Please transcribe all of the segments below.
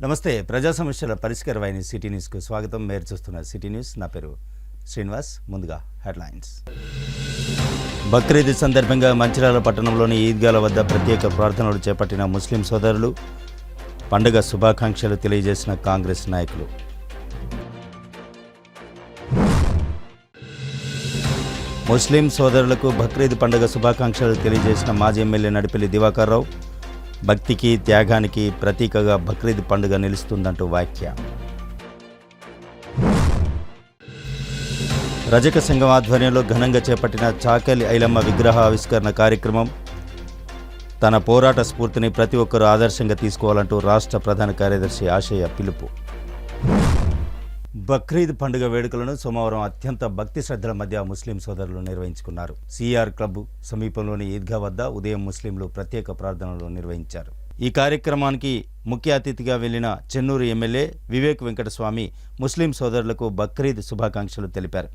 నమస్తే. ప్రజా సమస్యల పరిష్కారమైన సిటీ న్యూస్కు స్వాగతం. మీరు చూస్తున్న సిటీ న్యూస్. నా పేరు శ్రీనివాస్. ముందుగా హెడ్లైన్స్. బక్రీద్ సందర్భంగా మంచిర్యాల పట్టణంలోని ఈద్గాల వద్ద ప్రత్యేక ప్రార్థనలు చేపట్టిన ముస్లిం సోదరులు. పండుగ శుభాకాంక్షలు తెలియజేసిన కాంగ్రెస్ నాయకులు. ముస్లిం సోదరులకు బక్రీద్ పండుగ శుభాకాంక్షలు తెలియజేసిన మాజీ ఎమ్మెల్యే నడిపెల్లి దివాకర్ రావు. భక్తికి త్యాగానికి ప్రతీకగా బక్రీద్ పండుగ నిలుస్తుందంటూ వ్యాఖ్య. రజక సంఘం ఆధ్వర్యంలో ఘనంగా చేపట్టిన చాకలి ఐలమ్మ విగ్రహ ఆవిష్కరణ కార్యక్రమం. తన పోరాట స్ఫూర్తిని ప్రతి ఒక్కరూ ఆదర్శంగా తీసుకోవాలంటూ రాష్ట్ర ప్రధాన కార్యదర్శి ఆశయ పిలుపు. బక్రీద్ పండుగ వేడుకలను సోమవారం అత్యంత భక్తి శ్రద్ధల మధ్య ముస్లిం సోదరులు నిర్వహించుకున్నారు. సిఆర్ క్లబ్ సమీపంలోని ఈద్గా వద్ద ఉదయం ముస్లింలు ప్రత్యేక ప్రార్థనలు నిర్వహించారు. ఈ కార్యక్రమానికి ముఖ్య అతిథిగా వెళ్లిన చెన్నూరు ఎమ్మెల్యే వివేక్ వెంకటస్వామి ముస్లిం సోదరులకు బక్రీద్ శుభాకాంక్షలు తెలిపారు.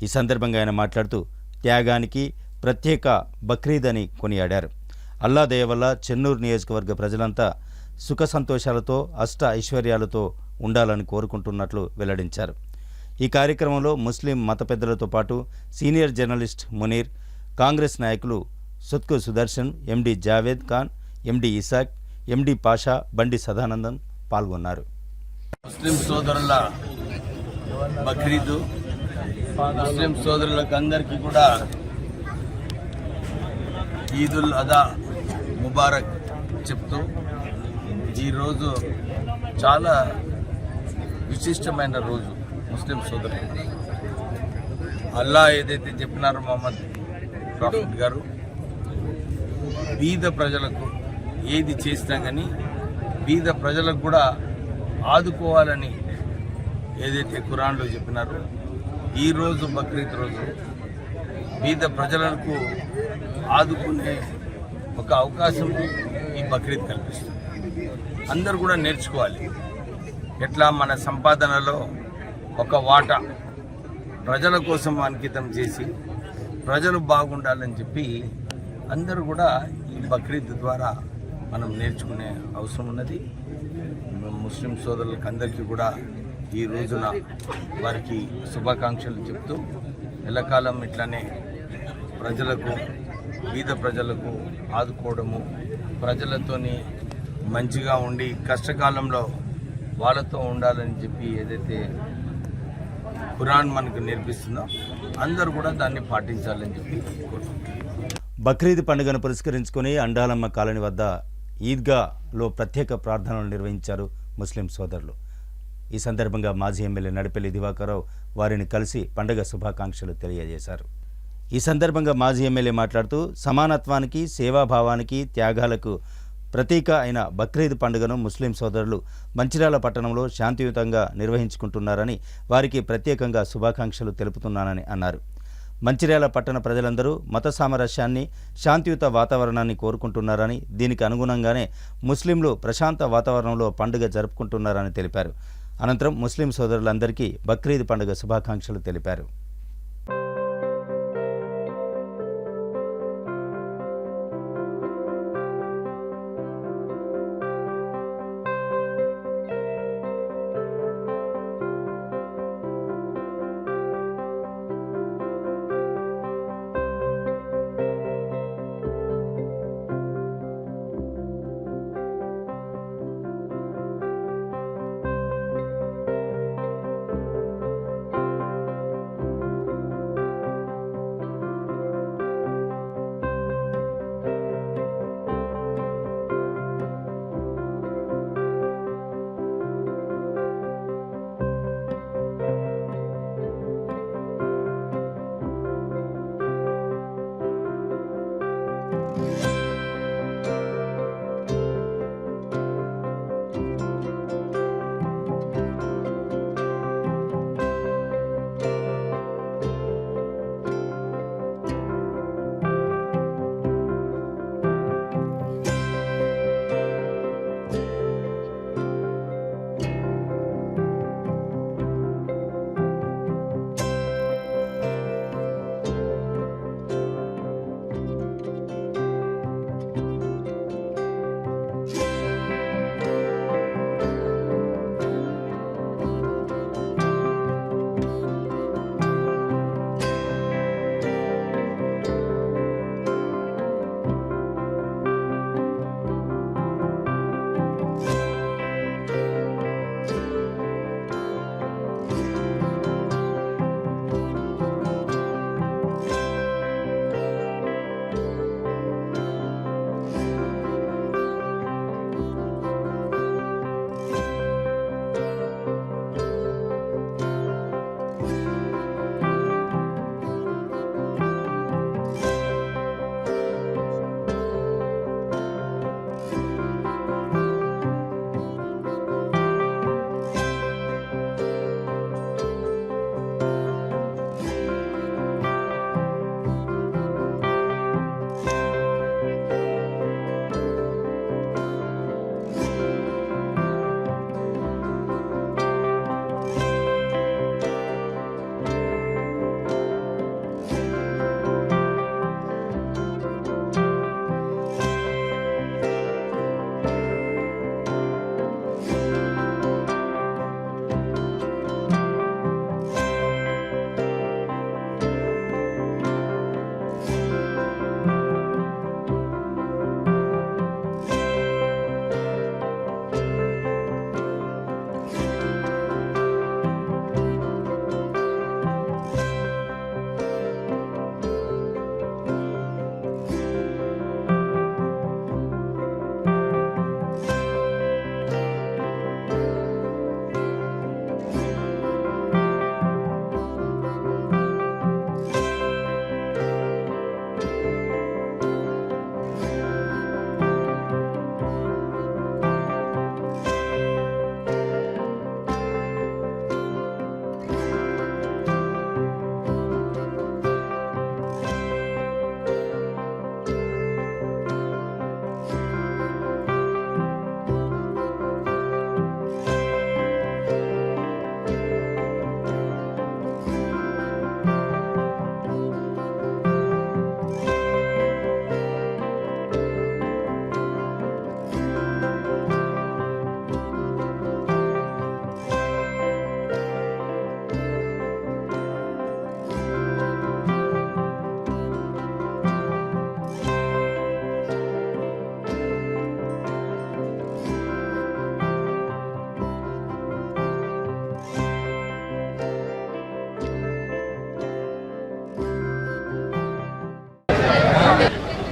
ఈ సందర్భంగా ఆయన మాట్లాడుతూ త్యాగానికి ప్రత్యేక బక్రీద్ అని కొనియాడారు. అల్లా దయ వల్ల చెన్నూరు నియోజకవర్గ ప్రజలంతా సుఖ సంతోషాలతో అష్ట ఐశ్వర్యాలతో ఉండాలని కోరుకుంటున్నట్లు వెల్లడించారు. ఈ కార్యక్రమంలో ముస్లిం మత పెద్దలతో పాటు సీనియర్ జర్నలిస్ట్ మునీర్, కాంగ్రెస్ నాయకులు సుత్కు సుదర్శన్, ఎండి జావేద్ ఖాన్, ఎండి ఇసాక్, ఎండి పాషా, బండి సదానందన్ పాల్గొన్నారు. ముస్లిం సోదరుల బక్రీదు, ముస్లిం సోదరులకు అందరికీ కూడా ఈదుల్ అదా ముబారక్ చెప్తూ ఈరోజు చాలా విశిష్టమైన రోజు ముస్లిం సోదరులు. అల్లా ఏదైతే చెప్పినారో మొహమ్మద్ ప్రాఫిట్ గారు, బీద ప్రజలకు ఏది చేసినా కానీ బీద ప్రజలకు కూడా ఆదుకోవాలని ఏదైతే ఖురాన్లో చెప్పినారో, ఈరోజు బక్రీద్ రోజు బీద ప్రజలకు ఆదుకునే ఒక అవకాశం ఈ బక్రీద్ కల్పిస్తుంది. అందరూ కూడా నేర్చుకోవాలి. ఎట్లా మన సంపాదనలో ఒక వాటా ప్రజల కోసం అంకితం చేసి ప్రజలు బాగుండాలని చెప్పి అందరూ కూడా ఈ బక్రీద్ ద్వారా మనం నేర్చుకునే అవసరం ఉన్నది. ముస్లిం సోదరులకు అందరికీ కూడా ఈ రోజున వారికి శుభాకాంక్షలు చెప్తూ ఎల్లకాలం ఇట్లానే ప్రజలకు, బీద ప్రజలకు ఆదుకోవడము, ప్రజలతోని మంచిగా ఉండి కష్టకాలంలో వాళ్ళతో ఉండాలని చెప్పి ఏదైతే ఖురాన్ మనకు నేర్పిస్తుందో అందరూ కూడా దాన్ని పాటించాలని చెప్పి కోరుకుంటున్నాను. బక్రీద్ పండుగను పురస్కరించుకుని అండాలమ్మ కాలనీ వద్ద ఈద్గాలో ప్రత్యేక ప్రార్థనలు నిర్వహించారు ముస్లిం సోదరులు. ఈ సందర్భంగా మాజీ ఎమ్మెల్యే నడిపెల్లి దివాకర్ రావు వారిని కలిసి పండుగ శుభాకాంక్షలు తెలియజేశారు. ఈ సందర్భంగా మాజీ ఎమ్మెల్యే మాట్లాడుతూ సమానత్వానికి, సేవాభావానికి, త్యాగాలకు ప్రతీక అయిన బక్రీద్ పండుగను ముస్లిం సోదరులు మంచిర్యాల పట్టణంలో శాంతియుతంగా నిర్వహించుకుంటున్నారని, వారికి ప్రత్యేకంగా శుభాకాంక్షలు తెలుపుతున్నానని అన్నారు. మంచిర్యాల పట్టణ ప్రజలందరూ మత సామరస్యాన్ని, శాంతియుత వాతావరణాన్ని కోరుకుంటున్నారని, దీనికి అనుగుణంగానే ముస్లింలు ప్రశాంత వాతావరణంలో పండుగ జరుపుకుంటున్నారని తెలిపారు. అనంతరం ముస్లిం సోదరులందరికీ బక్రీద్ పండుగ శుభాకాంక్షలు తెలిపారు.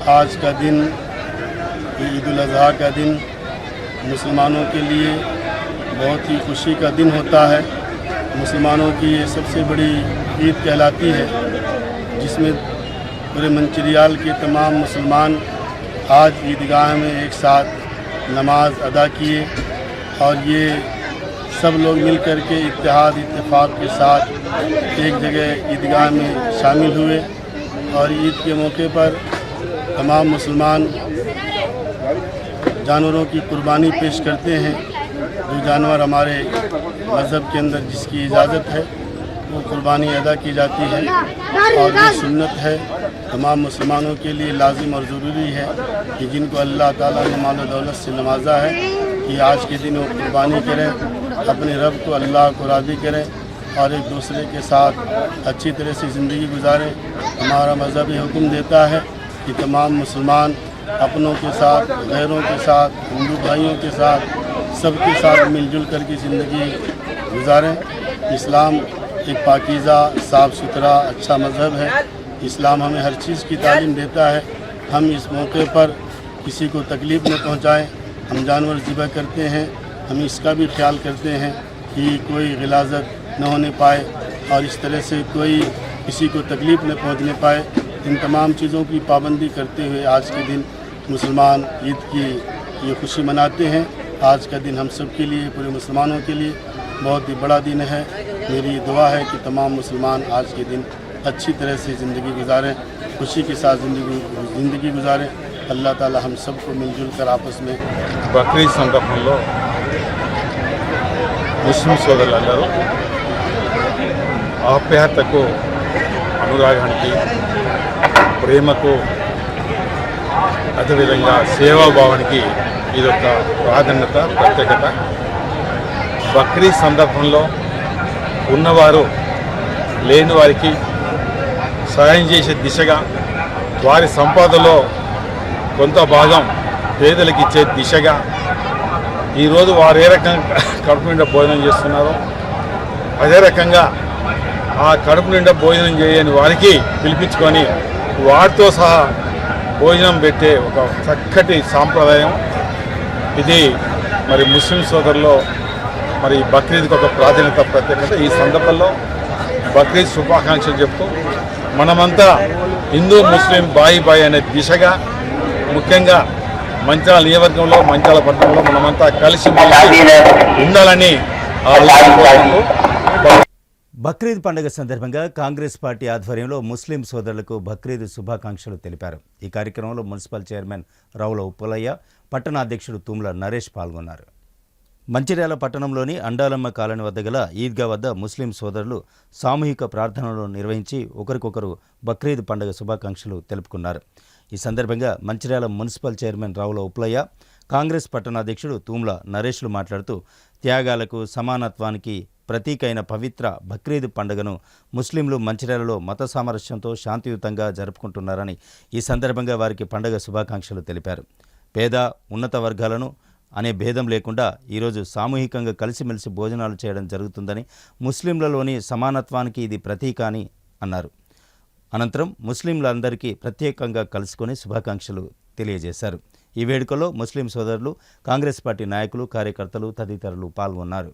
आज का दिन ईद उल अज़हा का दिन मुसलमानों के लिए बहुत ही खुशी का दिन होता है। मुसलमानों की ये सबसे बड़ी ईद कहलाती है, जिसमें पूरे मंचरियाल के तमाम मुसलमान आज ईदगाह में एक साथ नमाज अदा किए और ये सब लोग मिल कर के इत्तेहाद इत्तेफाक के साथ एक जगह ईदगाह में शामिल हुए और ईद के मौके पर तमाम मुसलमान जानवरों की कुर्बानी पेश करते हैं। जो जानवर हमारे मज़हब के अंदर जिसकी इजाज़त है वो कुर्बानी अदा की जाती है और ये सुन्नत है, तमाम मुसलमानों के लिए लाजिम और ज़रूरी है कि जिनको अल्लाह ताला ने माल दौलत से नवाजा है कि आज के दिन वो कुर्बानी करें, अपने रब को अल्लाह को राज़ी करें और एक दूसरे के साथ अच्छी तरह से ज़िंदगी गुजारें। हमारा मज़हब हुक्म देता है कि तमाम मुसलमान अपनों के साथ, गैरों के साथ, हिंदू भाइयों के साथ, सबके साथ मिलजुल कर की ज़िंदगी गुजारें। इस्लाम एक पाकीज़ा, साफ़ सुथरा, अच्छा मज़हब है। इस्लाम हमें हर चीज़ की तालीम देता है। हम इस मौके पर किसी को तकलीफ़ न पहुँचाएँ। हम जानवर ज़िबह करते हैं, हम इसका भी ख्याल करते हैं कि कोई गिलाज़त न होने पाए और इस तरह से कोई किसी को तकलीफ़ न पहुँचने पाए। इन तमाम चीज़ों की पाबंदी करते हुए आज के दिन मुसलमान ईद की ये खुशी मनाते हैं। आज का दिन हम सब के लिए, पूरे मुसलमानों के लिए बहुत ही बड़ा दिन है। मेरी दुआ है कि तमाम मुसलमान आज के दिन अच्छी तरह से ज़िंदगी गुजारें, खुशी के साथ ज़िंदगी गुजारें। अल्लाह ताला हम सबको मिलजुल कर आपस में బక్రీద్ సందర్భంలో ముస్లిం సోదరులందరూ ఆప్యాయతకు, అనురాగానికి, ప్రేమకు, అదేవిధంగా సేవాభావానికి ఇదొక ప్రాధాన్యత, ప్రత్యేకత. బక్రీద్ సందర్భంలో ఉన్నవారు లేని వారికి సాయం చేసే దిశగా, వారి సంపదలో కొంత భాగం పేదలకు ఇచ్చే దిశగా ఈరోజు వారు ఏ రకంగా కడుపు నిండా భోజనం చేస్తున్నారో అదే రకంగా ఆ కడుపు నిండా భోజనం చేయని వారికి పిలిపించుకొని వారితో సహా భోజనం పెట్టే ఒక చక్కటి సాంప్రదాయం ఇది. మరి ముస్లిం సోదరుల్లో మరి బక్రీద్కి ఒక ప్రాధాన్యత, ప్రత్యేకత. ఈ సందర్భంలో బక్రీద్ శుభాకాంక్షలు చెప్తూ మనమంతా హిందూ ముస్లిం బాయి అనే దిశగా, ముఖ్యంగా మంచిర్యాల నియోజకవర్గంలో, మంచిర్యాల పట్టణంలో మనమంతా కలిసి ఉండాలని బక్రీద్ పండుగ సందర్భంగా కాంగ్రెస్ పార్టీ ఆధ్వర్యంలో ముస్లిం సోదరులకు బక్రీద్ శుభాకాంక్షలు తెలిపారు. ఈ కార్యక్రమంలో మున్సిపల్ చైర్మన్ రావుల ఉప్పలయ్య, పట్టణ అధ్యక్షుడు తుమ్ల నరేష్ పాల్గొన్నారు. మంచిర్యాల పట్టణంలోని అండాలమ్మ కాలనీ వద్ద గల ఈద్గా వద్ద ముస్లిం సోదరులు సామూహిక ప్రార్థనలు నిర్వహించి ఒకరికొకరు బక్రీద్ పండుగ శుభాకాంక్షలు తెలుపుకున్నారు. ఈ సందర్భంగా మంచిర్యాల మున్సిపల్ చైర్మన్ రావుల ఉప్పలయ్య, కాంగ్రెస్ పట్టణాధ్యక్షుడు తూమ్ల నరేష్లు మాట్లాడుతూ త్యాగాలకు, సమానత్వానికి ప్రతీక అయిన పవిత్ర బక్రీద్ పండుగను ముస్లింలు మంచిర్యాలలో మత సామరస్యంతో శాంతియుతంగా జరుపుకుంటున్నారని, ఈ సందర్భంగా వారికి పండుగ శుభాకాంక్షలు తెలిపారు. పేద, ఉన్నత వర్గాలను అనే భేదం లేకుండా ఈరోజు సామూహికంగా కలిసిమెలిసి భోజనాలు చేయడం జరుగుతుందని, ముస్లింలలోని సమానత్వానికి ఇది ప్రతీక అని అన్నారు. అనంతరం ముస్లింలందరికీ ప్రత్యేకంగా కలుసుకొని శుభాకాంక్షలు తెలియజేశారు. ఈ వేడుకలో ముస్లిం సోదరులు, కాంగ్రెస్ పార్టీ నాయకులు, కార్యకర్తలు తదితరులు పాల్గొన్నారు.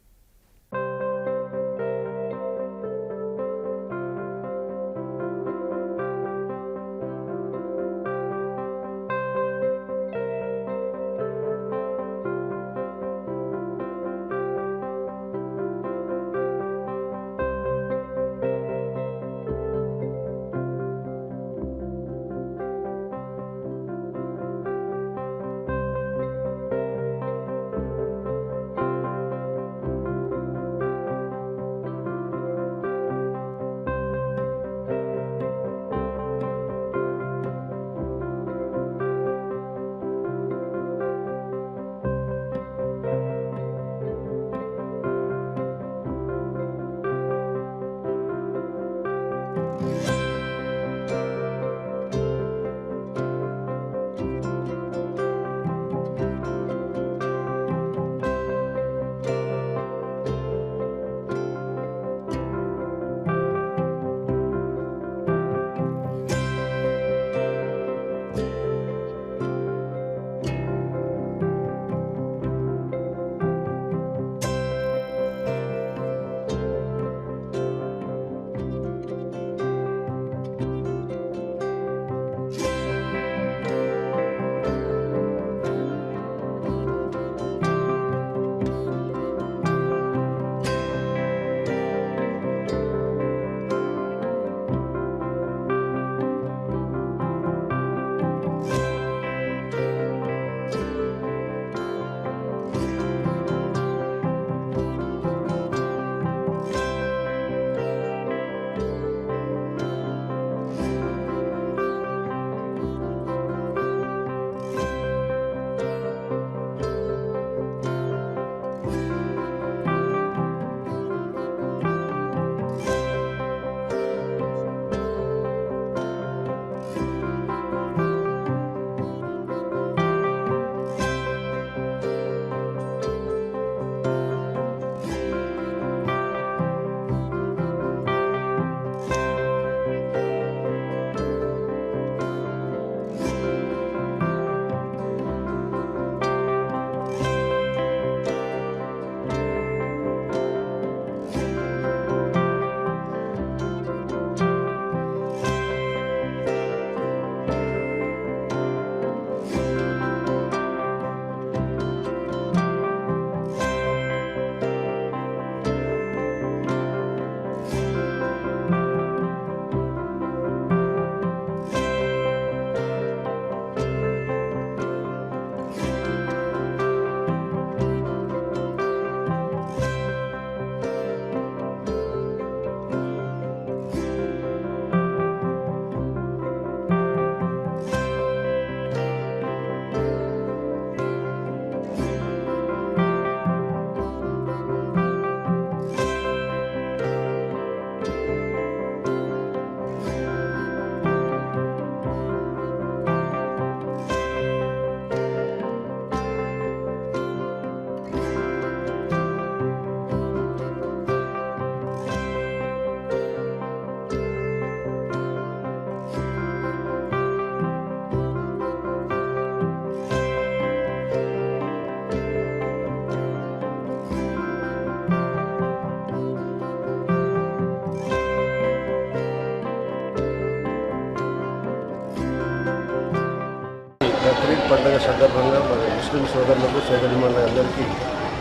సందర్భంగా మన ముస్లిం సోదరులకు సోదరిమణులందరికీ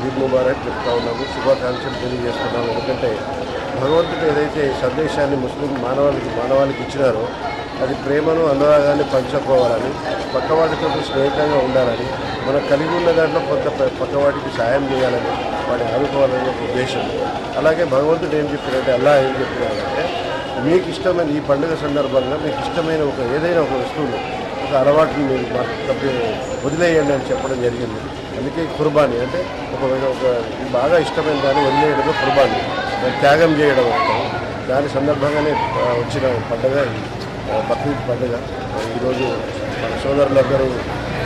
ఈద్ ముబారక్ చెప్తా ఉన్నాము, శుభాకాంక్షలు తెలియజేస్తున్నాము. ఎందుకంటే భగవంతుడు ఏదైతే సందేశాన్ని ముస్లిం మానవాళికి ఇచ్చినారో అది ప్రేమను అనురాగాన్ని పంచుకోవాలని, పక్కవాటితో స్నేహితంగా ఉండాలని, మనం కలిగి ఉన్న దాంట్లో కొంత పక్కవాటికి సాయం చేయాలని, వాడిని ఆదుకోవాలనే ఒక ఉద్దేశం. అలాగే భగవంతుడు ఏం చెప్పినట్టే అల్లా ఏం చెప్పినారంటే మీకు ఇష్టమైన ఈ పండుగ సందర్భంగా మీకు ఇష్టమైన ఏదైనా ఒక వస్తువును, ఒక అలవాటుని మీరు వదిలేయండి అని చెప్పడం జరిగింది. అందుకే కుర్బానీ అంటే ఒక బాగా ఇష్టమైన దాన్ని వదిలేయడమే కుర్బానీ, త్యాగం చేయడం అంటారు. దాని సందర్భంగానే వచ్చిన పండుగ బక్రీద్ పండుగ. ఈరోజు మన సోదరులందరూ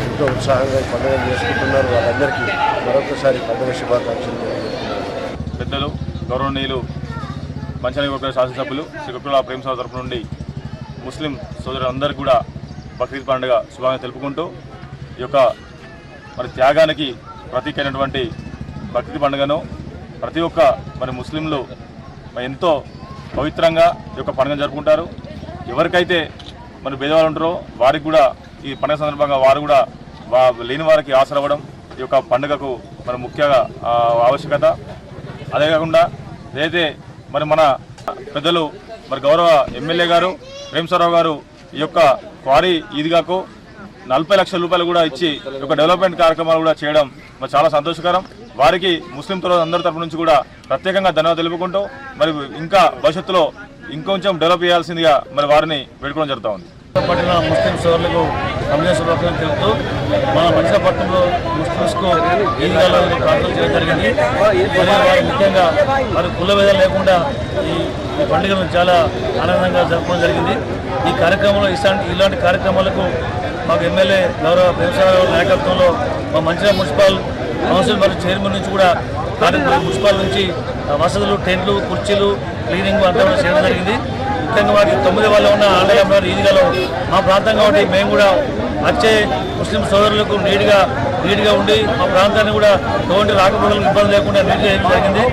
ఎంతో ఉత్సాహంగా ఈ పండుగను చేసుకుంటున్నారు. వాళ్ళందరికీ మరొకసారి పండుగ శుభాకాంక్షలు తెలియజేస్తున్నారు. పెద్దలు గౌరవనీయులు మంచిర్యాల శాసనసభ్యులు శ్రీ గుప్పిల ప్రేమసాగర్ తరపు నుండి ముస్లిం సోదరులందరికీ కూడా బక్రీద్ పండుగ శుభాకాంక్షలు తెలుపుకుంటూ ఈ యొక్క మరి త్యాగానికి ప్రతీక అయినటువంటి బక్రీద్ పండుగను ప్రతి ఒక్క మరి ముస్లింలు ఎంతో పవిత్రంగా ఈ యొక్క పండుగను జరుపుకుంటారు. ఎవరికైతే మరి పేదవాళ్ళు ఉంటారో వారికి కూడా ఈ పండుగ సందర్భంగా వారు కూడా లేని వారికి ఆసరవ్వడం ఈ యొక్క పండుగకు మరి ముఖ్యంగా ఆవశ్యకత. అదే కాకుండా ఏదైతే మరి మన పెద్దలు మరి గౌరవ ఎమ్మెల్యే గారు ప్రేమసాగర్ గారు ఈ యొక్క క్వారీ ఈద్గాకు 40 లక్షల రూపాయలు కూడా ఇచ్చి ఈ యొక్క డెవలప్మెంట్ కార్యక్రమాలు కూడా చేయడం మరి చాలా సంతోషకరం. వారికి ముస్లిం అందరి తరపు నుంచి కూడా ప్రత్యేకంగా ధన్యవాదాలు తెలుపుకుంటూ మరి ఇంకా భవిష్యత్తులో ఇంకొంచెం డెవలప్ చేయాల్సిందిగా మరి వారిని వేడుకోవడం జరుగుతూ ఉంది. పట్టిన ముస్లిం సోదరులకు రంజాన్ శుభాకాంక్షలు తెలుపుతూ మన మంచిర్యాలపట్నంలో ముస్లింస్కు ఈద్గాలో ప్రార్థన చేయడం జరిగింది. వారు ముఖ్యంగా వారి కుల భేదాలు లేకుండా ఈ పండుగను చాలా ఆనందంగా జరుపుకోవడం జరిగింది. ఈ కార్యక్రమంలో ఇలాంటి కార్యక్రమాలకు మాకు ఎమ్మెల్యే గౌరవ ప్రేమసాగర్ నాయకత్వంలో మా మంచిర్యాల మున్సిపల్ కౌన్సిల్ మరియు చైర్మన్ నుంచి కూడా మున్సిపల్ నుంచి వసతులు, టెంట్లు, కుర్చీలు, క్లీనింగ్ అంతా కూడా చేయడం జరిగింది. ముఖ్యంగా వారికి 9 వాళ్ళు ఉన్న ఆంధ్రప్రదేశ్ ఈద్గాలో మా ప్రాంతం కాబట్టి మేము కూడా వచ్చే ముస్లిం సోదరులకు నీట్గా ఉండి మా ప్రాంతాన్ని కూడా ఎటువంటి రాకపోకలకు ఇబ్బంది లేకుండా నీట్గా చేయడం జరిగింది.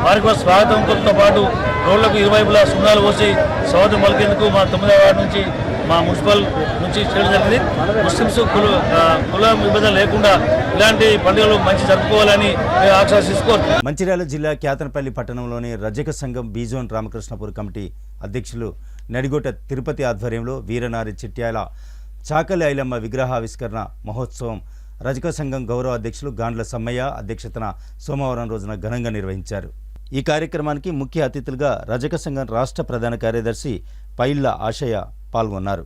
వారికి కూడా స్వాగతంతో పాటు రోడ్లకు ఇరువైపులా సున్నాలు పోసి స్వాగతం పలికేందుకు మా 9వ వార్డు నుంచి మా మున్సిపల్ నుంచి చేయడం జరిగింది. ముస్లింస్ కుల విభజన లేకుండా ఇలాంటి పండుగలు మంచి జరుపుకోవాలని ఆకాంక్షించుకోవచ్చు. మంచిర్యాల జిల్లా క్యాతనపల్లి పట్టణంలోని రజక సంఘం బీజోన్ రామకృష్ణపూర్ కమిటీ అధ్యక్షులు నడిగోట తిరుపతి ఆధ్వర్యంలో వీరనారి చిట్యాల చాకలి ఐలమ్మ విగ్రహావిష్కరణ మహోత్సవం రజక సంఘం గౌరవ అధ్యక్షులు గాండ్ల సమ్మయ్య అధ్యక్షతన సోమవారం రోజున ఘనంగా నిర్వహించారు. ఈ కార్యక్రమానికి ముఖ్య అతిథులుగా రజక సంఘం రాష్ట్ర ప్రధాన కార్యదర్శి పైళ్ల ఆశయ పాల్గొన్నారు.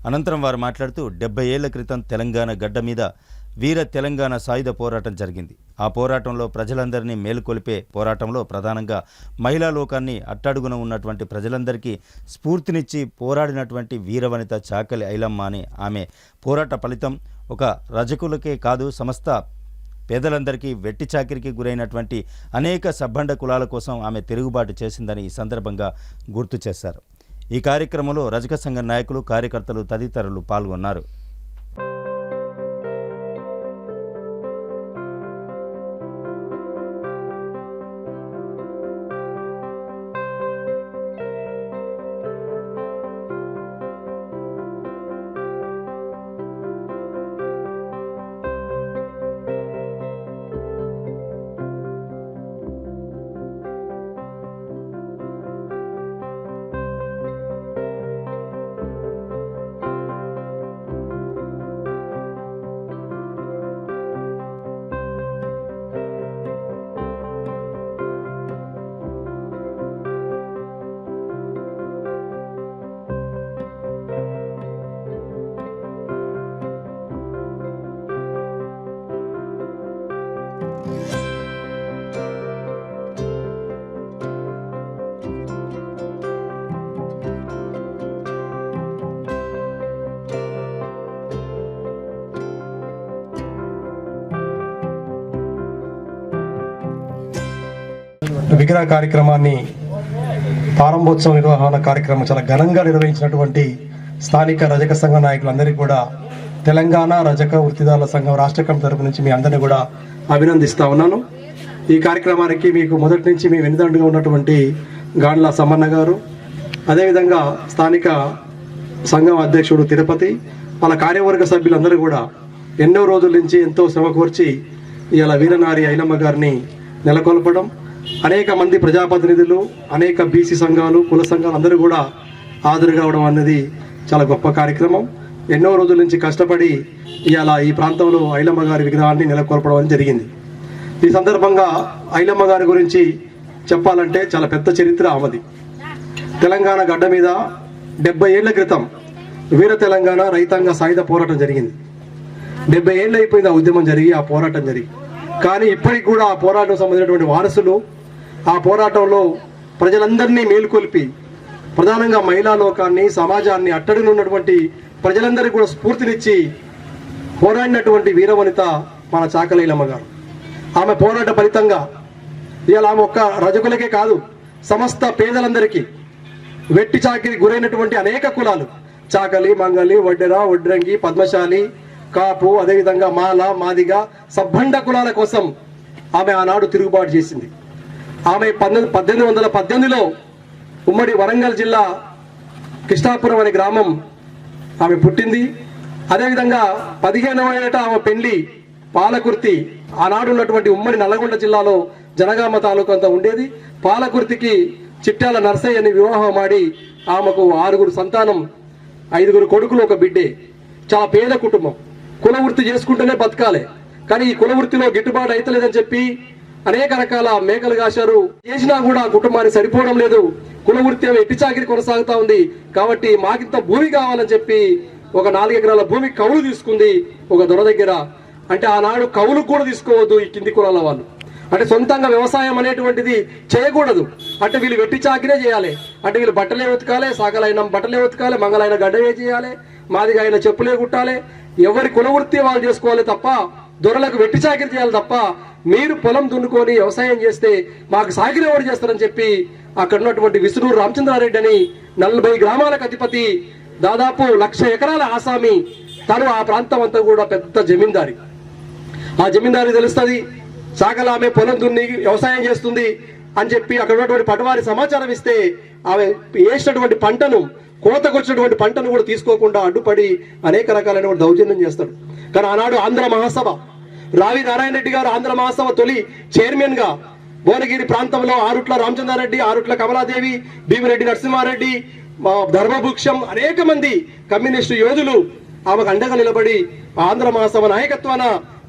అనంతరం వారు మాట్లాడుతూ 70 ఏళ్ల క్రితం తెలంగాణ గడ్డ మీద వీర తెలంగాణ సాయుధ పోరాటం జరిగింది. ఆ పోరాటంలో ప్రజలందరినీ మేలుకొలిపే పోరాటంలో ప్రధానంగా మహిళా లోకాన్ని అట్టడుగున ఉన్నటువంటి ప్రజలందరికీ స్ఫూర్తినిచ్చి పోరాడినటువంటి వీరవనిత చాకలి ఐలమ్మ అని ఆమె పోరాట ఫలితం ఒక రజకులకే కాదు సమస్త పేదలందరికీ వెట్టి చాకిరికి గురైనటువంటి అనేక సబ్బండ కులాల కోసం ఆమె తిరుగుబాటు చేసిందని ఈ సందర్భంగా గుర్తు చేశారు. ఈ కార్యక్రమంలో రజక సంఘ నాయకులు, కార్యకర్తలు తదితరులు పాల్గొన్నారు. విగ్రహ కార్యక్రమాన్ని ప్రారంభోత్సవ నిర్వహణ కార్యక్రమం చాలా ఘనంగా నిర్వహించినటువంటి స్థానిక రజక సంఘ నాయకులందరికీ కూడా తెలంగాణ రజక వృత్తిదారుల సంఘం రాష్ట్ర కమిటీ తరపు నుంచి మీ అందరినీ కూడా అభినందిస్తా ఉన్నాను. ఈ కార్యక్రమానికి మీకు మొదటి నుంచి మీ వెనుదండుగా ఉన్నటువంటి గాండ్ల సమ్మన్న గారు, అదేవిధంగా స్థానిక సంఘం అధ్యక్షుడు తిరుపతి, వాళ్ళ కార్యవర్గ సభ్యులందరూ కూడా ఎన్నో రోజుల నుంచి ఎంతో శ్రమ కోర్చి ఇలా వీరనారి ఐలమ్మ గారిని నెలకొల్పడం, అనేక మంది ప్రజాప్రతినిధులు, అనేక బీసీ సంఘాలు, కుల సంఘాలు అందరూ కూడా హాజరు కావడం అన్నది చాలా గొప్ప కార్యక్రమం. ఎన్నో రోజుల నుంచి కష్టపడి ఇవాళ ఈ ప్రాంతంలో ఐలమ్మ గారి విగ్రహాన్ని నెలకొల్పడం జరిగింది. ఈ సందర్భంగా ఐలమ్మ గారి గురించి చెప్పాలంటే చాలా పెద్ద చరిత్ర ఆమెది. తెలంగాణ గడ్డ మీద 70 ఏళ్ల క్రితం వీర తెలంగాణ రైతాంగ సాయుధ పోరాటం జరిగింది. 70 ఏళ్ళు అయిపోయింది ఆ ఉద్యమం జరిగి, ఆ పోరాటం జరిగి. కానీ ఇప్పటికి కూడా ఆ పోరాటం సంబంధించినటువంటి వారసులు ఆ పోరాటంలో ప్రజలందరినీ మేలుకొల్పి, ప్రధానంగా మహిళా లోకాన్ని, సమాజాన్ని, అట్టడిలో ఉన్నటువంటి ప్రజలందరికీ కూడా స్ఫూర్తినిచ్చి పోరాడినటువంటి వీరవనిత మన చాకలి ఐలమ్మ గారు. ఆమె పోరాట ఫలితంగా ఇవాళ ఆమె ఒక్క రజకులకే కాదు, సమస్త పేదలందరికీ, వెట్టి చాకిరి గురైనటువంటి అనేక కులాలు, చాకలి, మంగలి, వడ్డెర, వడ్రంగి, పద్మశాలి, కాపు, అదేవిధంగా మాల, మాదిగ, సబ్బండ కులాల కోసం ఆమె ఆనాడు తిరుగుబాటు చేసింది. ఆమె 1818లో ఉమ్మడి వరంగల్ జిల్లా కృష్ణాపురం అనే గ్రామం ఆమె పుట్టింది. అదేవిధంగా 15వ ఏట ఆమె పెళ్లి పాలకుర్తి, ఆనాడు ఉన్నటువంటి ఉమ్మడి నల్లగొండ జిల్లాలో జనగామ తాలూకు అంతా ఉండేది. పాలకుర్తికి చిట్టాల నర్సయ్య అని వివాహం ఆడి ఆమెకు 6 సంతానం, 5 కొడుకులు, 1 బిడ్డే. చాలా పేద కుటుంబం. కుల వృత్తి చేసుకుంటూనే బతకాలి, కానీ ఈ కుల వృత్తిలో గిట్టుబాటు అవుతలేదని చెప్పి అనేక రకాల మేకలు కాశారు. చేసినా కూడా కుటుంబానికి సరిపోవడం లేదు. కుల వృత్తి ఎట్టి చాకిరి కొనసాగుతా ఉంది. కాబట్టి మాకింత భూమి కావాలని చెప్పి ఒక 4 ఎకరాల భూమి కౌలు తీసుకుంది ఒక దొర దగ్గర. అంటే ఆనాడు కౌలు కూడా తీసుకోవద్దు ఈ కింది కులాల వాళ్ళు. అంటే సొంతంగా వ్యవసాయం అనేటువంటిది చేయకూడదు. అంటే వీళ్ళు వెట్టి చాకిరే చేయాలి. అంటే వీళ్ళు బట్టలే ఉతకాలి, సాకలైన బట్టలే ఉతకాలి, మంగళైన గడ్డలే చేయాలి, మాదిగా అయిన చెప్పులే కుట్టాలి. ఎవరి కుల వృత్తి వాళ్ళు చేసుకోవాలి తప్ప దొరలకు వెట్టి చాకిరి చేయాలి తప్ప మీరు పొలం దున్నుకొని వ్యవసాయం చేస్తే మాకు సాకిరి ఎవరు చేస్తారని చెప్పి అక్కడ ఉన్నటువంటి విసునూరు రామచంద్రారెడ్డి అని 40 గ్రామాలకు అధిపతి, దాదాపు 1,00,000 ఎకరాల ఆసామి, తను ఆ ప్రాంతం అంతా కూడా పెద్ద జమీందారి. ఆ జమీందారి తెలుస్తుంది, సాకల ఆమె పొలం దున్ని వ్యవసాయం చేస్తుంది అని చెప్పి అక్కడ ఉన్నటువంటి పటవారి సమాచారం ఇస్తే ఆమె వేసినటువంటి పంటను, కోతకొచ్చినటువంటి పంటను కూడా తీసుకోకుండా అడ్డుపడి అనేక రకాలైన దౌర్జన్యం చేస్తాడు. కానీ ఆనాడు ఆంధ్ర మహాసభ, రావి నారాయణ రెడ్డి గారు ఆంధ్ర మహాసభ తొలి చైర్మన్ గా భువనగిరి ప్రాంతంలో ఆరుట్ల రామచంద్రారెడ్డి, ఆరుట్ల కమలాదేవి, భీమిరెడ్డి నరసింహారెడ్డి, ధర్మభూక్షం, అనేక మంది కమ్యూనిస్టు యోధులు ఆమెకు అండగా నిలబడి ఆంధ్ర మహాసభ నాయకత్వాన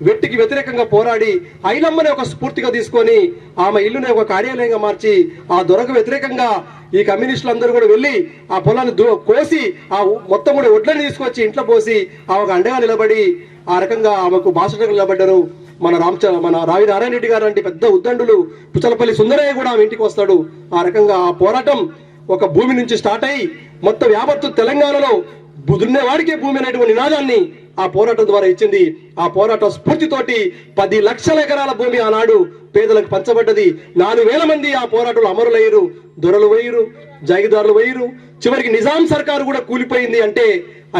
వెట్టికి వ్యతిరేకంగా పోరాడి ఐలమ్మని ఒక స్ఫూర్తిగా తీసుకొని ఆమె ఇల్లుని ఒక కార్యాలయంగా మార్చి ఆ దొరకు వ్యతిరేకంగా ఈ కమ్యూనిస్టులందరూ కూడా వెళ్ళి ఆ పొలాన్ని కోసి ఆ మొత్తం కూడా ఒడ్లని తీసుకొచ్చి ఇంట్లో పోసి ఆమెకు అండగా నిలబడి ఆ రకంగా ఆమెకు బాసటగా నిలబడ్డారు. మన రావి నారాయణ రెడ్డి గారు అంటే పెద్ద ఉద్దండులు, పుచ్చలపల్లి సుందరయ్య కూడా ఆమె ఇంటికి వస్తాడు. ఆ రకంగా ఆ పోరాటం ఒక భూమి నుంచి స్టార్ట్ అయ్యి మొత్తం యావత్తు తెలంగాణలో దున్నేవాడికే భూమి అనేటువంటి నినాదాన్ని ఆ పోరాటం ద్వారా ఇచ్చింది. ఆ పోరాటం స్ఫూర్తితోటి 10 లక్షల ఎకరాల భూమి ఆనాడు పేదలకు పంచబడ్డది. 4,000 మంది ఆ పోరాటంలో అమరులయ్యారు. దొరలు వేయరు, జాగిదారులు వేయరు, చివరికి నిజాం సర్కారు కూడా కూలిపోయింది. అంటే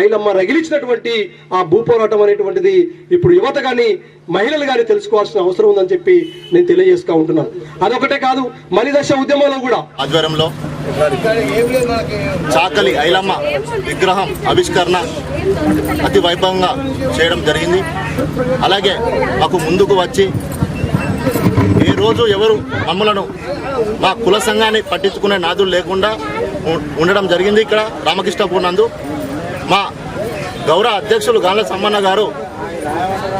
ఐలమ్మ రగిలించినటువంటి ఆ భూ పోరాటం అనేటువంటిది ఇప్పుడు యువత కానీ మహిళలు కానీ తెలుసుకోవాల్సిన అవసరం ఉందని చెప్పి నేను తెలియజేసుకుంటా ఉంటున్నాను. అదొకటే కాదు, మలిదశ ఉద్యమంలో కూడా ఆధ్వర్యంలో చాకలి ఐలమ్మ విగ్రహం ఆవిష్కరణ అతి వైభవంగా చేయడం జరిగింది. అలాగే మాకు ముందుకు వచ్చి ఏ రోజు ఎవరు మమ్మలను మా కుల సంఘాన్ని పట్టించుకునే నాదులు లేకుండా ఉండడం జరిగింది. ఇక్కడ రామకృష్ణపూర్ నందు మా గౌరవ అధ్యక్షులు గాండ్ల సమ్మన్న గారు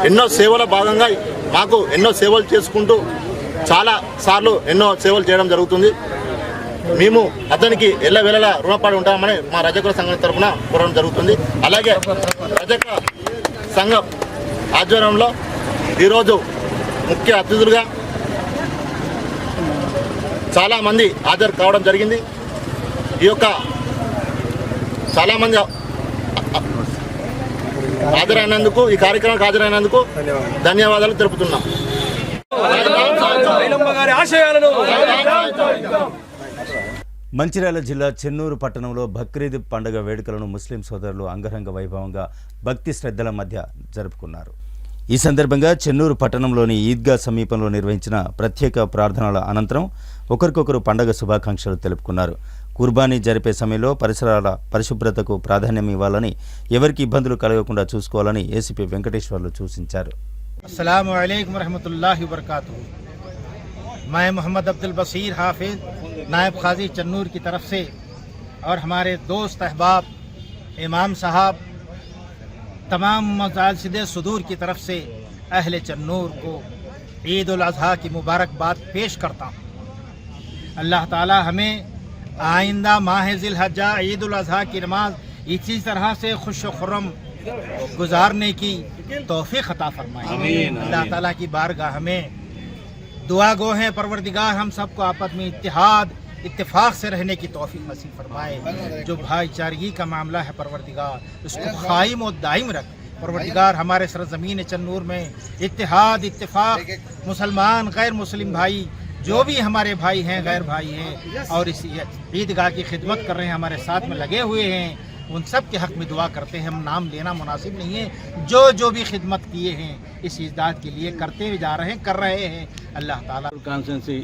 ఎన్నో సేవల భాగంగా మాకు ఎన్నో సేవలు చేసుకుంటూ చాలా సార్లు ఎన్నో సేవలు చేయడం జరుగుతుంది. మేము అతనికి ఎల్లవేళలా రుణపడి ఉంటామని మా రజకుల సంఘం తరఫున కోరడం జరుగుతుంది. అలాగే రజక సంఘం ఆధ్వర్యంలో ఈరోజు ముఖ్య అతిథులుగా చాలామంది హాజరు కావడం జరిగింది. ఈ యొక్క చాలామంది హాజరైనందుకు, ఈ కార్యక్రమానికి హాజరైనందుకు ధన్యవాదాలు తెలుపుతున్నాం. మంచిర్యాల జిల్లా చెన్నూరు పట్టణంలో బక్రీద్ పండుగ వేడుకలను ముస్లిం సోదరులు అంగరంగ వైభవంగా భక్తి శ్రద్ధల మధ్య జరుపుకున్నారు. ఈ సందర్భంగా చెన్నూరు పట్టణంలోని ఈద్గా సమీపంలో నిర్వహించిన ప్రత్యేక ప్రార్థనల అనంతరం ఒకరికొకరు పండుగ శుభాకాంక్షలు తెలుపుకున్నారు. కుర్బానీ జరిపే సమయంలో పరిసరాల పరిశుభ్రతకు ప్రాధాన్యం ఇవ్వాలని, ఎవరికి ఇబ్బందులు కలగకుండా చూసుకోవాలని ఏసీపీ వెంకటేశ్వర్లు సూచించారు. अस्सलामु अलैकुम रहमतुल्लाहि व बरकातुहू। मैं मोहम्मद अब्दुल बसीर हाफिज नायब क़ाज़ी चन्नूर की तरफ से और हमारे दोस्त अहबाब इमाम साहब तमाम मजालसिदे सुदूर की तरफ से अहले चन्नूर को ईद उल अज़हा की मुबारकबाद पेश करता हूँ। अल्लाह ताला हमें आइंदा माह ज़िलहज्जा ईद उल अज़हा की नमाज इसी तरह से खुश व खुर्रम गुजारने की तौफीक अता फरमाए। अल्लाह ताला की बारगाह में दुआ गो हैं, परवरदिगार हम सबको आपस में इत्तेहाद इत्तेफाक से रहने की तौफीक नसीब फरमाए। जो भाईचारगी का मामला है परवरदिगार उसको कायम और दायम रख। परवरदिगार हमारे सरजमीन चन्नूर में इत्तेहाद इत्तेफाक, मुसलमान गैर मुस्लिम भाई जो भी हमारे भाई हैं गैर भाई हैं और इस ईदगाह की खिदमत कर रहे हैं, हमारे साथ में लगे हुए हैं, उन सब के हक़ में दुआ करते हैं। हम नाम लेना मुनासिब नहीं है, जो भी खिदमत किए हैं इस इज़्ज़त के लिए करते जा रहे हैं, कर रहे हैं। अल्लाह ताला కాన్స్టిట్యున్సీ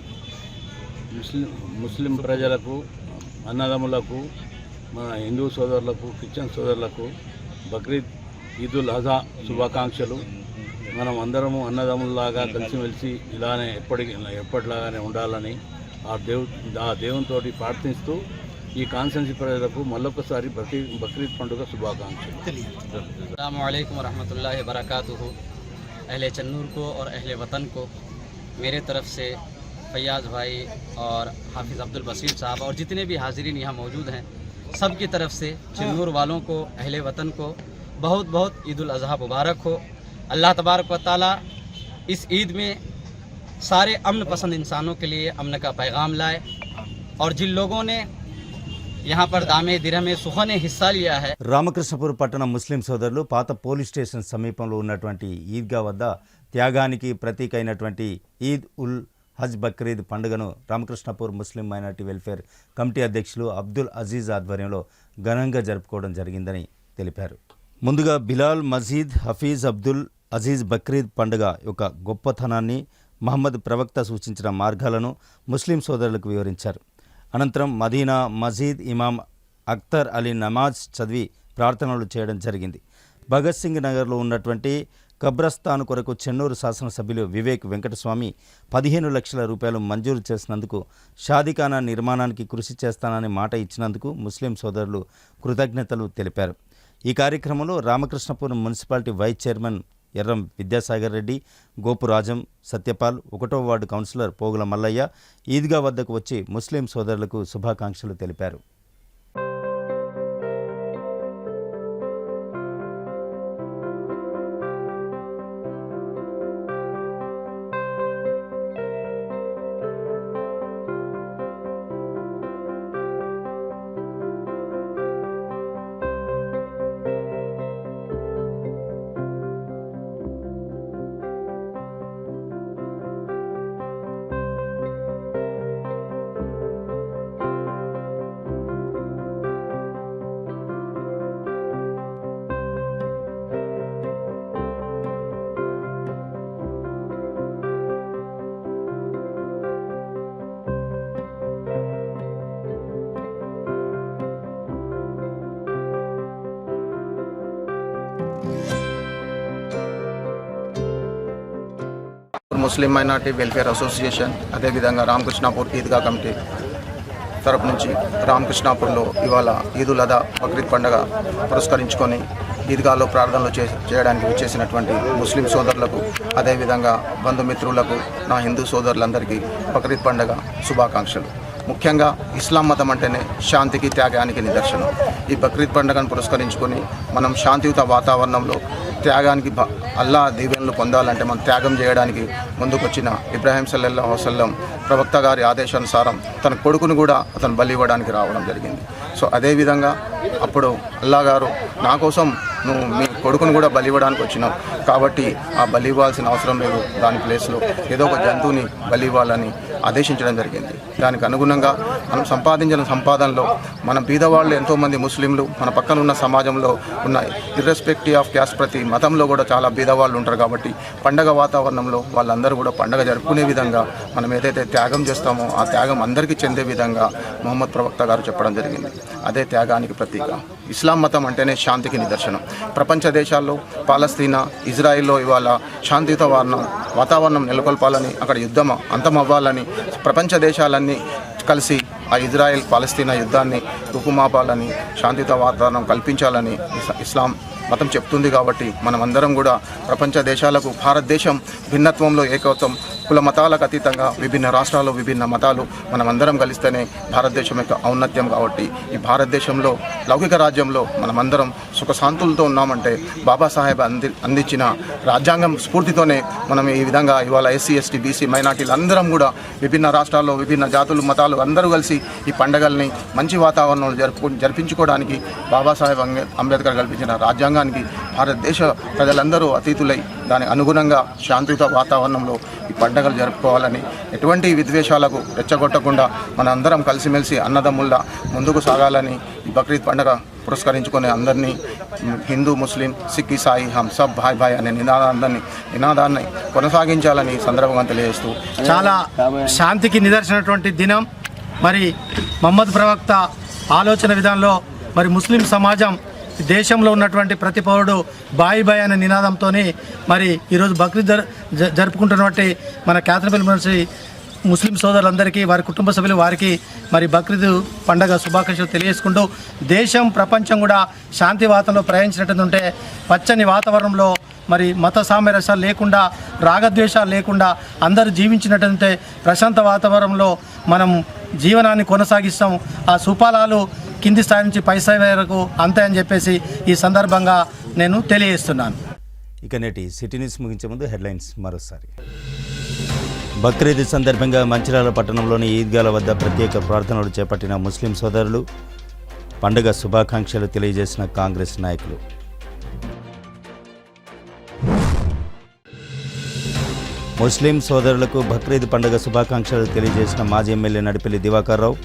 ముస్లిం ప్రజలకు, అన్నదమ్ములకు, మన హిందూ సోదరులకు, క్రిస్టియన్ సోదరులకు బక్రీద్ ఈదుల్ అజా శుభాకాంక్షలు. మనం అందరము అన్నదమ్ముల్లాగా కలిసిమెలిసి ఇలానే ఎప్పటిలాగానే ఉండాలని ఆ దేవునితో ప్రార్థిస్తూ ఈ కాన్స్టిట్యున్సీ ప్రజలకు మళ్ళొకసారి బక్రీద్ పండుగ శుభాకాంక్షలు. अस्सलामु अलैकुम रहमतुल्लाहि व बरकातुहू। अहले चन्नूर को और अहले वतन को मेरे तरफ से फैयाज़ भाई और हाफिज़ अब्दुल बसीर साहब और जितने भी हाज़रीन यहाँ मौजूद हैं सब की तरफ से चन्नूर वालों को, अहले वतन को बहुत बहुत ईद उल अज़हा मुबारक हो। अल्लाह तबारक व तआला इस ईद में सारे अमन पसंद इंसानों के लिए अमन का पैगाम लाए और जिन लोगों ने यहाँ पर दामे दिरहमे सुखा ने हिस्सा लिया है। రామకృష్ణపూర్ పట్టణ ముస్లిం సోదరులు పాత పోలీస్ స్టేషన్ సమీపంలో ఉన్నటువంటి ఈద్గా వద్ద త్యాగానికి ప్రతీక అయినటువంటి ఈద్ ఉల్ హజ్ బక్రీద్ పండుగను రామకృష్ణపూర్ ముస్లిం మైనార్టీ వెల్ఫేర్ కమిటీ అధ్యక్షులు అబ్దుల్ అజీజ్ ఆధ్వర్యంలో ఘనంగా జరుపుకోవడం జరిగిందని తెలిపారు. ముందుగా బిలాల్ మజీద్ హఫీజ్ అబ్దుల్ అజీజ్ బక్రీద్ పండుగ యొక్క గొప్పతనాన్ని, మహమ్మద్ ప్రవక్త సూచించిన మార్గాలను ముస్లిం సోదరులకు వివరించారు. అనంతరం మదీనా మజీద్ ఇమాం అఖ్తర్ అలీ నమాజ్ చదివి ప్రార్థనలు చేయడం జరిగింది. భగత్ సింగ్ నగర్లో ఉన్నటువంటి కబ్రస్థాన్ కొరకు చెన్నూరు శాసనసభ్యులు వివేక్ వెంకటస్వామి 15 లక్షల రూపాయలు మంజూరు చేసినందుకు, షాదీఖానా నిర్మాణానికి కృషి చేస్తానని మాట ఇచ్చినందుకు ముస్లిం సోదరులు కృతజ్ఞతలు తెలిపారు. ఈ కార్యక్రమంలో Ramakrishnapuram municipality vice chairman Erram Vidyasagar Reddy, Gopurajam, Satyapal, 1వ వార్డు కౌన్సిలర్ పోగుల మల్లయ్య ఈద్గా వద్దకు వచ్చి ముస్లిం సోదరులకు శుభాకాంక్షలు తెలిపారు. ముస్లిం మైనార్టీ వెల్ఫేర్ అసోసియేషన్, అదేవిధంగా రామకృష్ణాపూర్ ఈద్గా కమిటీ తరపు నుంచి రామకృష్ణాపూర్లో ఇవాళ ఈద్ ఉల్ అదా బక్రీద్ పండుగ పురస్కరించుకొని ఈద్గాలో ప్రార్థనలు చేయడానికి విచ్చేసినటువంటి ముస్లిం సోదరులకు, అదేవిధంగా బంధుమిత్రులకు, నా హిందూ సోదరులందరికీ బక్రీద్ పండుగ శుభాకాంక్షలు. ముఖ్యంగా ఇస్లాం మతం అంటేనే శాంతికి, త్యాగానికి నిదర్శనం. ఈ బక్రీద్ పండుగను పురస్కరించుకొని మనం శాంతియుత వాతావరణంలో త్యాగానికి, అల్లా దీవెనలు పొందాలంటే మనం త్యాగం చేయడానికి ముందుకొచ్చిన ఇబ్రాహీం సల్లల్లాహు అలైహి వసల్లం ప్రవక్త గారి ఆదేశానుసారం తన కొడుకును కూడా అతను బలి ఇవ్వడానికి రావడం జరిగింది. సో అదేవిధంగా అప్పుడు అల్లా గారు, నా కోసం నువ్వు మీ కొడుకును కూడా బలి ఇవ్వడానికి వచ్చినావు కాబట్టి ఆ బలి ఇవ్వాల్సిన అవసరం లేదు, దాని ప్లేస్లో ఏదో ఒక జంతువుని బలి ఇవ్వాలని ఆదేశించడం జరిగింది. దానికి అనుగుణంగా మనం సంపాదించిన సంపాదనలో మనం బీదవాళ్ళు ఎంతోమంది ముస్లింలు మన పక్కన ఉన్న సమాజంలో ఉన్న ఇర్రెస్పెక్టివ్ ఆఫ్ క్యాస్ట్ ప్రతి మతంలో కూడా చాలా బీదవాళ్ళు ఉంటారు. కాబట్టి పండగ వాతావరణంలో వాళ్ళందరూ కూడా పండగ జరుపుకునే విధంగా మనం ఏదైతే త్యాగం చేస్తామో ఆ త్యాగం అందరికీ చెందే విధంగా ముహమ్మద్ ప్రవక్త గారు చెప్పడం జరిగింది. అదే త్యాగానికి ప్రతీక. ఇస్లాం మతం అంటేనే శాంతికి నిదర్శనం. ప్రపంచ దేశాల్లో పాలస్తీనా, ఇజ్రాయిల్లో ఇవాళ శాంతియుత వాతావరణం నెలకొల్పాలని, అక్కడ యుద్ధం అంతమవ్వాలని ప్రపంచ దేశాలన్నీ కలిసి ఆ ఇజ్రాయెల్ పాలస్తీనా యుద్ధాన్ని రూపుమాపాలని, శాంతియుత వాతావరణం కల్పించాలని ఇస్లాం మతం చెప్తుంది. కాబట్టి మనమందరం కూడా ప్రపంచ దేశాలకు భారతదేశం భిన్నత్వంలో ఏకత్వం, కుల మతాలకు అతీతంగా విభిన్న రాష్ట్రాలు విభిన్న మతాలు మనమందరం కలిస్తేనే భారతదేశం యొక్క ఔన్నత్యం. కాబట్టి ఈ భారతదేశంలో లౌకిక రాజ్యంలో మనమందరం సుఖశాంతులతో ఉన్నామంటే బాబాసాహెబ్ అందించిన రాజ్యాంగం స్ఫూర్తితోనే మనం ఈ విధంగా ఇవాళ ఎస్సీ, ఎస్టీ, బీసీ, మైనార్టీలు అందరం కూడా విభిన్న రాష్ట్రాల్లో విభిన్న జాతులు మతాలు అందరూ కలిసి ఈ పండుగల్ని మంచి వాతావరణంలో జరిపించుకోవడానికి బాబాసాహెబ్ అంబేద్కర్ కల్పించిన రాజ్యాంగానికి భారతదేశ ప్రజలందరూ అతీతులై దానికి అనుగుణంగా శాంతియుత వాతావరణంలో ఈ పండుగలు జరుపుకోవాలని, ఎటువంటి విద్వేషాలకు రెచ్చగొట్టకుండా మన అందరం కలిసిమెలిసి అన్నదమ్ముల్లా ముందుకు సాగాలని ఈ బక్రీద్ పండుగ పురస్కరించుకునే అందరినీ హిందూ, ముస్లిం, సిక్, ఇసాయి హమ్ సబ్ భాయ్ భాయ్ అనే నినాదాన్ని కొనసాగించాలని సందర్భంగా తెలియజేస్తూ చాలా శాంతికి నిదర్శనటువంటి దినం. మరి మహమ్మద్ ప్రవక్త ఆలోచన విధానంలో మరి ముస్లిం సమాజం దేశంలో ఉన్నటువంటి ప్రతి పౌరుడు బాయి బాయ్ అనే నినాదంతో మరి ఈరోజు బక్రీద్ జరుపుకుంటున్నటువంటి మన కేతనపల్లి మనిషి ముస్లిం సోదరులందరికీ, వారి కుటుంబ సభ్యులు వారికి మరి బక్రీద్ పండగ శుభాకాంక్షలు తెలియజేసుకుంటూ దేశం ప్రపంచం కూడా శాంతి వాతావరణంలో ప్రయాణించినట్టుంటే పచ్చని వాతావరణంలో మరి మత సామరస్యాలు లేకుండా, రాగద్వేషాలు లేకుండా అందరూ జీవించినట్టుంటే ప్రశాంత వాతావరణంలో మనం జీవనాన్ని కొనసాగిస్తాం. ఆ సుఫలాలు కింది స్థాయి నుంచి పై స్థాయి వరకు అంతాయని చెప్పేసి ఈ సందర్భంగా నేను తెలియజేస్తున్నాను. ఇక నేటి సిటీ న్యూస్ ముగించే ముందు హెడ్లైన్స్ మరోసారి. బక్రీద్ సందర్భంగా మంచిర్యాల పట్టణంలోని ఈద్గాల వద్ద ప్రత్యేక ప్రార్థనలు చేపట్టిన ముస్లిం సోదరులు, పండుగ శుభాకాంక్షలు తెలియజేసిన కాంగ్రెస్ నాయకులు. ముస్లిం సోదరులకు బక్రీద్ పండుగ శుభాకాంక్షలు తెలియజేసిన మాజీ ఎమ్మెల్యే నడిపెల్లి దివాకర్ రావు,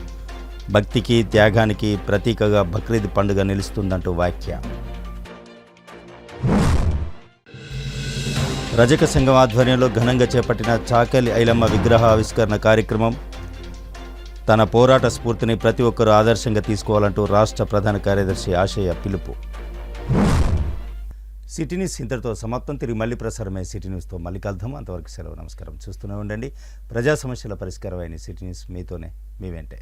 భక్తికి త్యాగానికి ప్రతీకగా బక్రీద్ పండుగ నిలుస్తుందంటూ వ్యాఖ్య. రజక సంఘం ఆధ్వర్యంలో ఘనంగా చేపట్టిన చాకలి ఐలమ్మ విగ్రహ ఆవిష్కరణ కార్యక్రమం. తన పోరాట స్ఫూర్తిని ప్రతి ఒక్కరూ ఆదర్శంగా తీసుకోవాలంటూ రాష్ట్ర ప్రధాన కార్యదర్శి ఆశయ పిలుపు. సిటీ న్యూస్ ఇంతటితో సమాప్తం. తిరిగి మళ్ళీ ప్రసారమయ్యే సిటీ న్యూస్తో మళ్ళీ కలుద్దాం. అంతవరకు సెలవు. నమస్కారం. చూస్తూనే ఉండండి ప్రజా సమస్యల పరిష్కారమైన సిటీ న్యూస్. మీతోనే, మీ వెంటే.